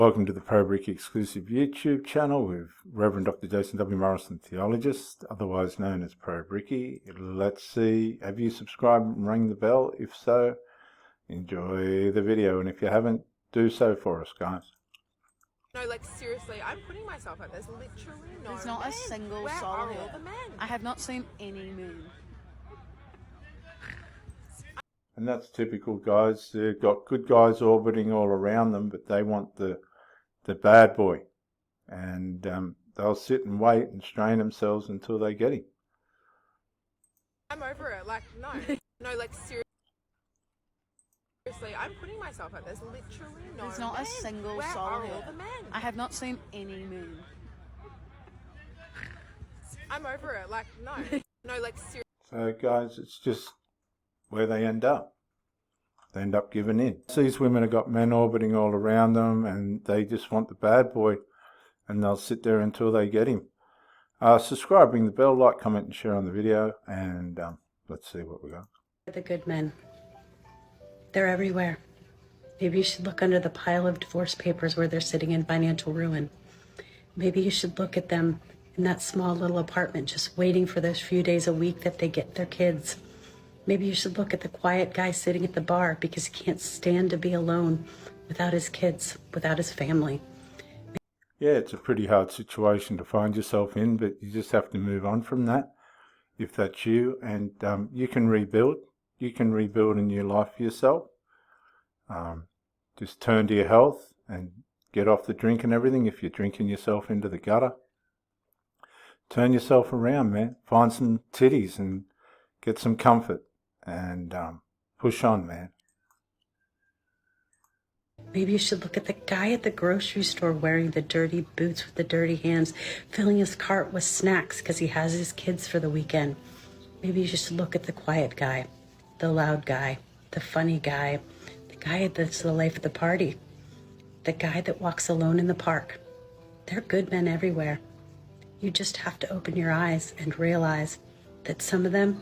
Welcome to the Pro Brick exclusive YouTube channel with Reverend Dr. Jason W. Morrison, theologist, otherwise known as Pro Bricky. Let's see, have you subscribed and rang the bell? If so, enjoy the video, and if you haven't, do so for us, guys. No, like seriously, I'm putting myself out. There's literally no. There's not a single Where soul are here. all the men? I have not seen any moon. And that's typical, guys. They've got good guys orbiting all around them, but they want the bad boy. And they'll sit and wait and strain themselves until they get him. I'm over it. Like, no. No, like seriously, I'm putting myself out. There's literally no. There's not men. a single Where soul are here. all the men? I have not seen any moon. I'm over it. Like, no. No, like seriously. So, guys, it's just where they end up. They end up giving in. These women have got men orbiting all around them, and they just want the bad boy, and they'll sit there until they get him. Subscribe, ring the bell, like, comment, and share on the video, and let's see what we got. The good men. They're everywhere. Maybe you should look under the pile of divorce papers where they're sitting in financial ruin. Maybe you should look at them in that small little apartment just waiting for those few days a week that they get their kids. Maybe you should look at the quiet guy sitting at the bar because he can't stand to be alone without his kids, without his family. Yeah, it's a pretty hard situation to find yourself in, but you just have to move on from that if that's you, and you can rebuild. You can rebuild a new life for yourself. Just turn to your health and get off the drink and everything if you're drinking yourself into the gutter. Turn yourself around, man. Find some titties and get some comfort. And push on, man. Maybe you should look at the guy at the grocery store wearing the dirty boots with the dirty hands, filling his cart with snacks because he has his kids for the weekend. Maybe you should look at the quiet guy, the loud guy, the funny guy, the guy that's the life of the party, the guy that walks alone in the park. They're good men everywhere. You just have to open your eyes and realize that some of them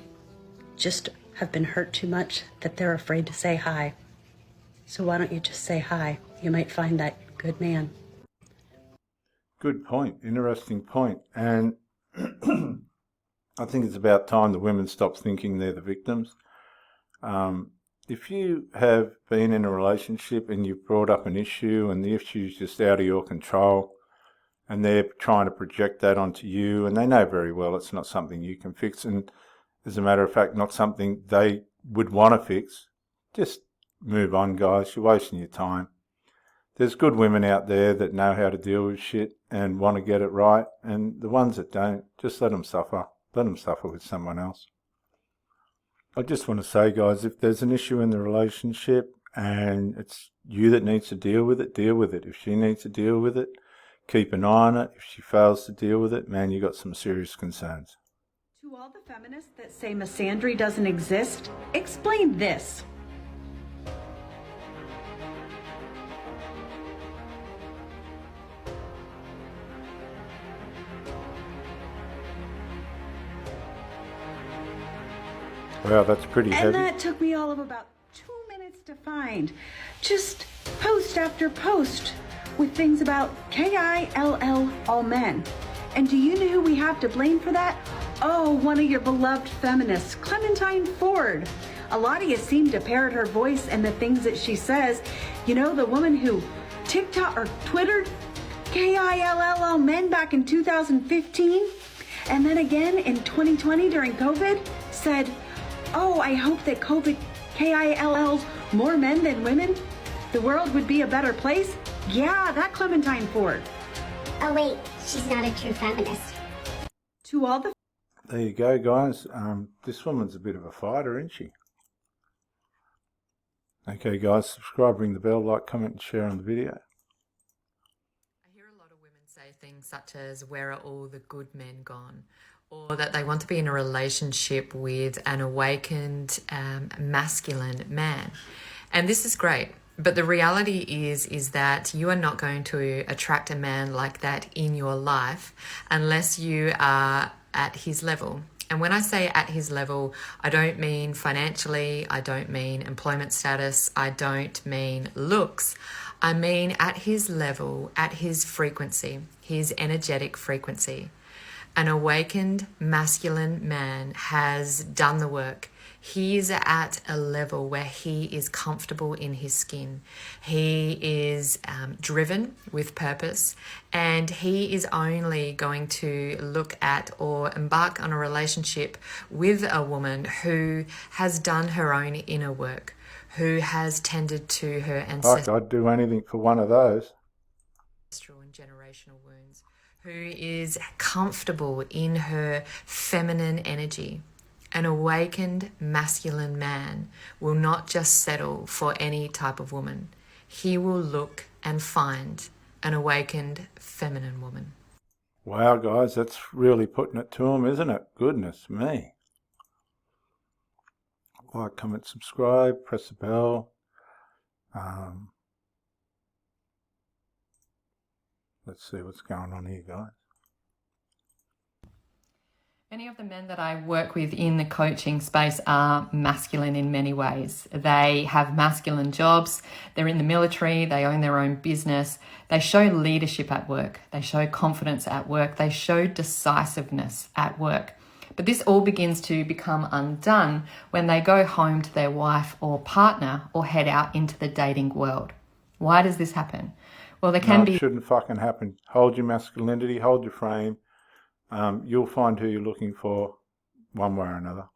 just have been hurt too much that they're afraid to say hi. So why don't you just say hi? You might find that good man. Good point. Interesting point. And I think it's about time the women stop thinking they're the victims. If you have been in a relationship and you've brought up an issue and the issue's just out of your control and they're trying to project that onto you, and they know very well it's not something you can fix, and as a matter of fact, not something they would want to fix, just move on, guys. You're wasting your time. There's good women out there that know how to deal with shit and want to get it right, and the ones that don't, just let them suffer. Let them suffer with someone else. I just want to say, guys, if there's an issue in the relationship and it's you that needs to deal with it, deal with it. If she needs to deal with it, keep an eye on it. If she fails to deal with it, man, you got some serious concerns. To all the feminists that say misandry doesn't exist, explain this. Wow, that's pretty heavy. And that took me all of about 2 minutes to find. Just post after post with things about K-I-L-L, all men. And do you know who we have to blame for that? Oh, one of your beloved feminists, Clementine Ford. A lot of you seem to parrot her voice and the things that she says. You know, the woman who TikTok or Twittered K-I-L-L all men back in 2015, and then again in 2020 during COVID, said, oh, I hope that COVID K-I-L-L's more men than women. The world would be a better place. Yeah, that Clementine Ford. Oh wait, she's not a true feminist. To all the There you go, guys. This woman's a bit of a fighter, isn't she? Okay, guys, subscribe, ring the bell, like, comment, and share on the video. I hear a lot of women say things such as, where are all the good men gone? Or that they want to be in a relationship with an awakened masculine man. And this is great. But the reality is that you are not going to attract a man like that in your life unless you are at his level. And when I say at his level, I don't mean financially, I don't mean employment status, I don't mean looks. I mean at his level, at his frequency, his energetic frequency. An awakened masculine man has done the work. He is at a level where he is comfortable in his skin. He is driven with purpose, and he is only going to look at or embark on a relationship with a woman who has done her own inner work, who has tended to her ancestral I'd do anything for one of those. and generational wounds, who is comfortable in her feminine energy. An awakened masculine man will not just settle for any type of woman. He will look and find an awakened feminine woman. Wow, guys, that's really putting it to him, isn't it? Goodness me. Like, comment, subscribe, press the bell. Let's see what's going on here, guys. Many of the men that I work with in the coaching space are masculine in many ways. They have masculine jobs, they're in the military, they own their own business, they show leadership at work, they show confidence at work, they show decisiveness at work. But this all begins to become undone when they go home to their wife or partner or head out into the dating world. Why does this happen? Well, there can be... It shouldn't fucking happen. Hold your masculinity, hold your frame. You'll find who you're looking for one way or another.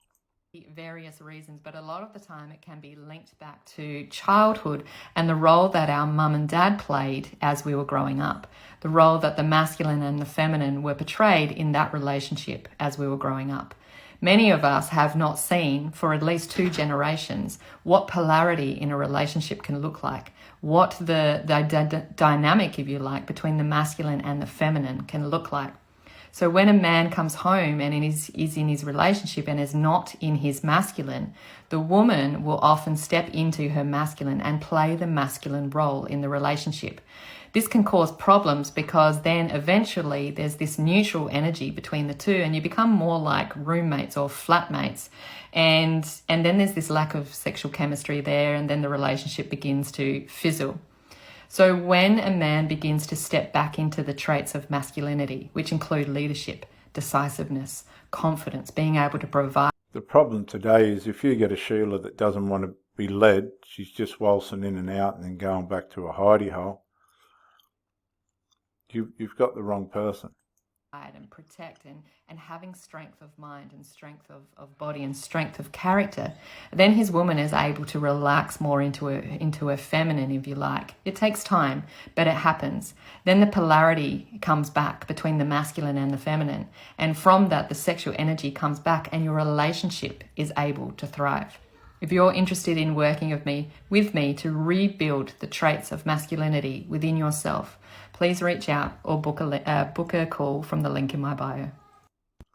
Various reasons, but a lot of the time it can be linked back to childhood and the role that our mum and dad played as we were growing up, the role that the masculine and the feminine were portrayed in that relationship as we were growing up. Many of us have not seen for at least 2 generations what polarity in a relationship can look like, what the dynamic, if you like, between the masculine and the feminine can look like. So when a man comes home and is in his relationship and is not in his masculine, the woman will often step into her masculine and play the masculine role in the relationship. This can cause problems because then eventually there's this neutral energy between the two and you become more like roommates or flatmates. And then there's this lack of sexual chemistry there, and then the relationship begins to fizzle. So when a man begins to step back into the traits of masculinity, which include leadership, decisiveness, confidence, being able to provide... The problem today is if you get a Sheila that doesn't want to be led, she's just waltzing in and out and then going back to a hidey hole, you've got the wrong person. And protect and having strength of mind and strength of body and strength of character, then his woman is able to relax more into a feminine, if you like. It takes time, but it happens. Then the polarity comes back between the masculine and the feminine, and from that the sexual energy comes back and your relationship is able to thrive. If you're interested in working with me to rebuild the traits of masculinity within yourself, please reach out or book a call from the link in my bio.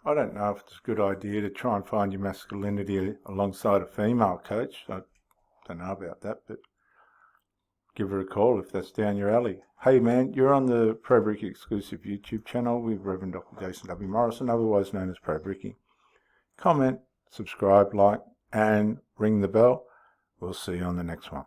I don't know if it's a good idea to try and find your masculinity alongside a female coach. I don't know about that, but give her a call if that's down your alley. Hey man, you're on the Pro Bricky exclusive YouTube channel with Reverend Dr. Jason W. Morrison, otherwise known as Pro Bricky. Comment, subscribe, like, and ring the bell. We'll see you on the next one.